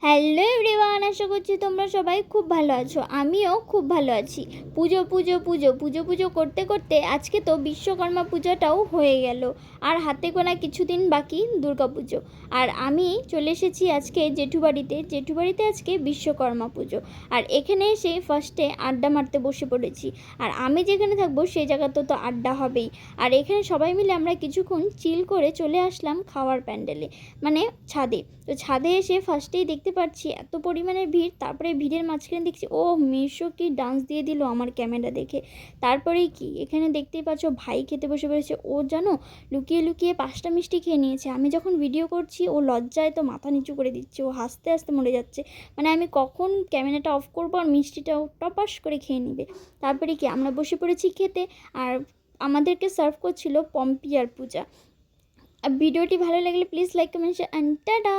Hello everyone, আশা করছি তোমরা সবাই খুব ভালো আছো। আমিও খুব ভালো আছি। পুজো পুজো পুজো পুজো পুজো করতে করতে আজকে তো বিশ্বকর্মা পূজাটাও হয়ে গেল, আর হাতে গোনা কিছুদিন বাকি দুর্গা পুজো। আর আমি চলে এসেছি আজকে জেঠুবাড়িতে আজকে বিশ্বকর্মা পুজো। আর এখানে এসে ফার্স্টে আড্ডা মারতে বসে পড়েছি। আর আমি যেখানে থাকবো সেই জায়গাতে তো আড্ডা হবেই। আর এখানে সবাই মিলে আমরা কিছুক্ষণ চিল করে চলে আসলাম খাওয়ার প্যান্ডেলে, মানে ছাদে। তো ছাদে এসে ফার্স্টেই দেখতে পাচ্ছি এত পরিমাণে ভিড়। তারপরে ভিড়ের মাঝখানে দেখছি ও মিশো কি ডান্স দিয়ে দিল আমার ক্যামেরা দেখে। তারপরেই কি এখানে দেখতেই পাচ্ছ ভাই খেতে বসে পড়েছে। ও জানো লুকিয়ে লুকিয়ে 5টা মিষ্টি খেয়ে নিয়েছে। আমি যখন ভিডিও করছি ও লজ্জায় তো মাথা নিচু করে দিচ্ছে, ও হাসতে হাসতে মরে যাচ্ছে। মানে আমি কখন ক্যামেরাটা অফ করবো আর মিষ্টিটাও টপাস করে খেয়ে নিবে। তারপরে কি আমরা বসে পড়েছি খেতে। আর আমাদেরকে সার্ভ করছিল পম্পি আর পূজা। আর ভিডিওটি ভালো লাগলে please like comment share, tata.